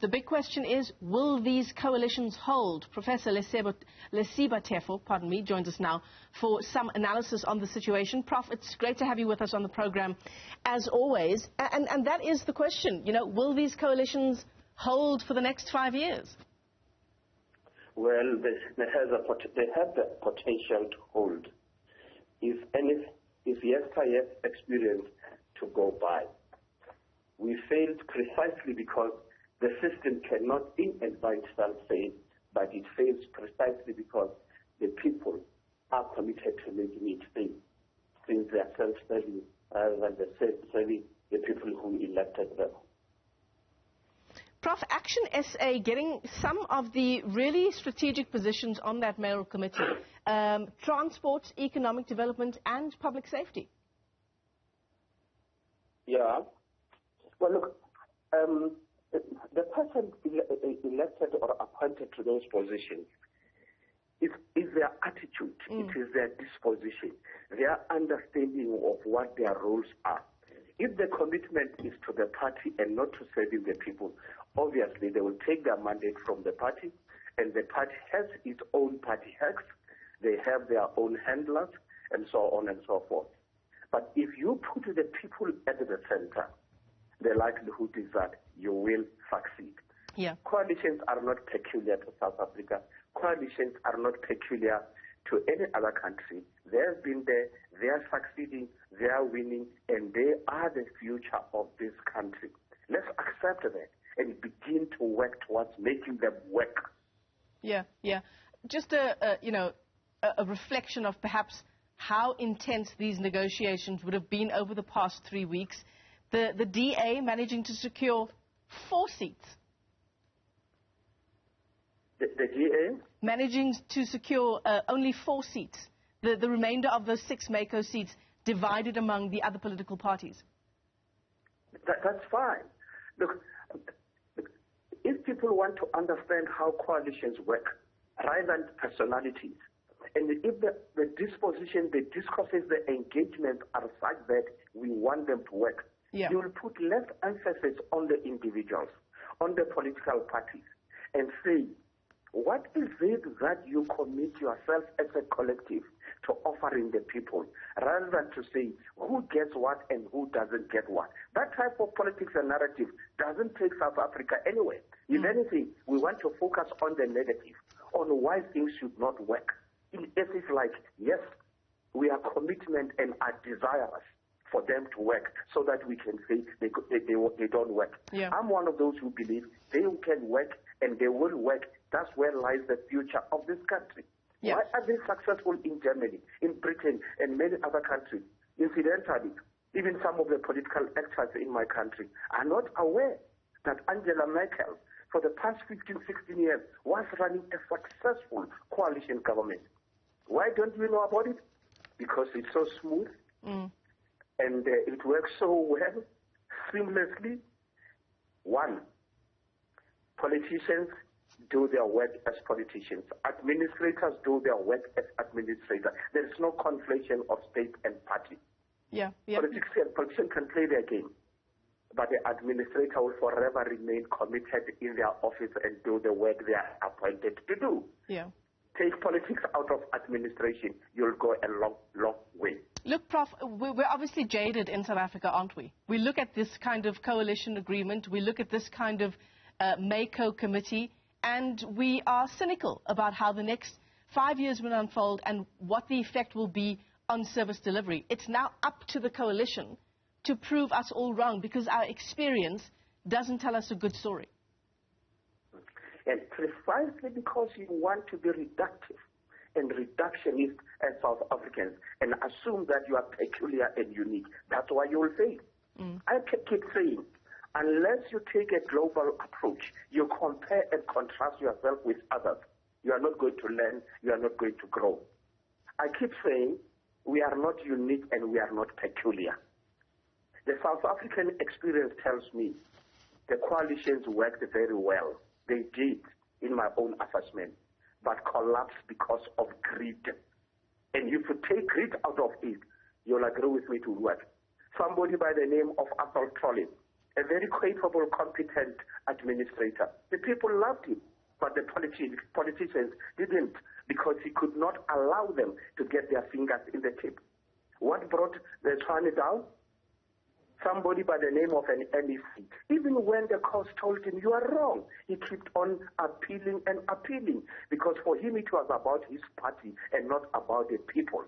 The big question is, will these coalitions hold? Professor Lesiba Teffo, pardon me, joins us now for some analysis on the situation. Prof, it's great to have you with us on the program, as always. And that is the question, you know, will these coalitions hold for the next 5 years? Well, they have the potential to hold if yesteryear's experience to go by. We failed precisely because the system cannot in and by itself fail, but it fails precisely because the people are committed to making it fail, since they are self-serving rather than serving the people who elected them. Prof, Action SA getting some of the really strategic positions on that mayoral committee, transport, economic development and public safety. Yeah. Well, look, the person elected or appointed to those positions is their attitude, it is their disposition, their understanding of what their roles are. If the commitment is to the party and not to serving the people, obviously they will take their mandate from the party, and the party has its own party hacks, they have their own handlers, and so on and so forth. But if you put the people at the center, the likelihood is that you will succeed. Yeah. Coalitions are not peculiar to South Africa. Coalitions are not peculiar to any other country. They have been there, they are succeeding, they are winning, and they are the future of this country. Let's accept that and begin to work towards making them work. Yeah, yeah. Just a reflection of perhaps how intense these negotiations would have been over the past 3 weeks. The DA managing to secure 4 seats. The DA? Managing to secure only 4 seats. The remainder of those 6 Maycos seats divided among the other political parties. That's fine. Look, if people want to understand how coalitions work, rather than personalities, and if the disposition, the discourses, the engagement are such that we want them to work, yeah, you will put less emphasis on the individuals, on the political parties, and say, what is it that you commit yourself as a collective to offering the people, rather than to say who gets what and who doesn't get what. That type of politics and narrative doesn't take South Africa anywhere. If anything, we want to focus on the negative, on why things should not work. It is like, yes, we are commitment and are desirous for them to work so that we can say they don't work. Yeah. I'm one of those who believe they can work and they will work. That's where lies the future of this country. Yeah. Why are they successful in Germany, in Britain, and many other countries? Incidentally, even some of the political actors in my country are not aware that Angela Merkel, for the past 15, 16 years, was running a successful coalition government. Why don't we know about it? Because it's so smooth, and it works so well, seamlessly. One, politicians do their work as politicians. Administrators do their work as administrators. There is no conflation of state and party. Yeah, yeah. Politicians can play their game, but the administrator will forever remain committed in their office and do the work they are appointed to do. Yeah. Take politics out of administration, you'll go a long, long way. Look, Prof, we're obviously jaded in South Africa, aren't we? We look at this kind of coalition agreement, we look at this kind of Mayco committee, and we are cynical about how the next 5 years will unfold and what the effect will be on service delivery. It's now up to the coalition to prove us all wrong, because our experience doesn't tell us a good story. And precisely because you want to be reductive and reductionist as South Africans and assume that you are peculiar and unique, that's why you will fail. I keep saying, unless you take a global approach, you compare and contrast yourself with others, you are not going to learn, you are not going to grow. I keep saying, we are not unique and we are not peculiar. The South African experience tells me the coalitions worked very well. They did, in my own assessment, but collapsed because of greed. And if you take greed out of it, you'll agree with me to work. Somebody by the name of Arthur Trolley a very capable, competent administrator. The people loved him, but the politicians didn't, because he could not allow them to get their fingers in the tip. What brought the Tshwane down? Somebody by the name of an MEC. Even when the court told him, you are wrong, he kept on appealing and appealing, because for him it was about his party and not about the people.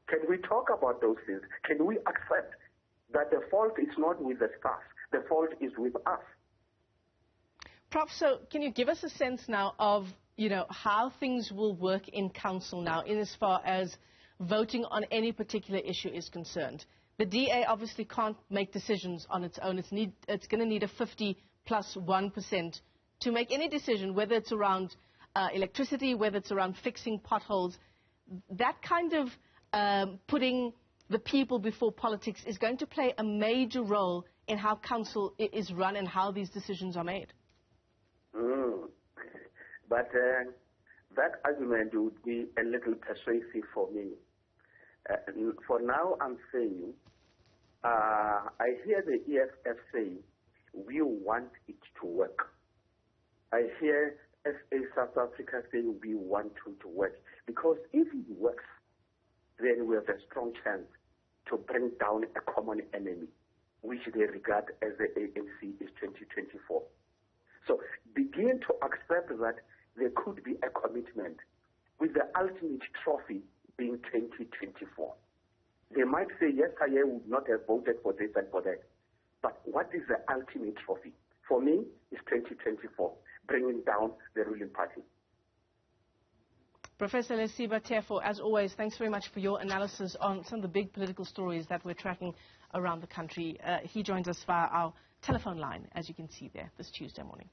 Can we talk about those things? Can we accept that the fault is not with the staff, the fault is with us? Prof, so can you give us a sense now of, how things will work in council now, in as far as voting on any particular issue is concerned? The DA obviously can't make decisions on its own. It's going to need a 50+1% to make any decision, whether it's around electricity, whether it's around fixing potholes. That kind of putting the people before politics is going to play a major role in how council is run and how these decisions are made. But that argument would be a little persuasive for me. For now, I'm saying, I hear the EFF say, we want it to work. I hear SA South Africa say, we want it to work. Because if it works, then we have a strong chance to bring down a common enemy, which they regard as the ANC is 2024. So begin to accept that there could be a commitment with the ultimate trophy being 2024. They might say, yes, I would not have voted for this and for that. But what is the ultimate trophy? For me, it's 2024, bringing down the ruling party. Professor Lesiba Teffo, as always, thanks very much for your analysis on some of the big political stories that we're tracking around the country. He joins us via our telephone line, as you can see there, this Tuesday morning.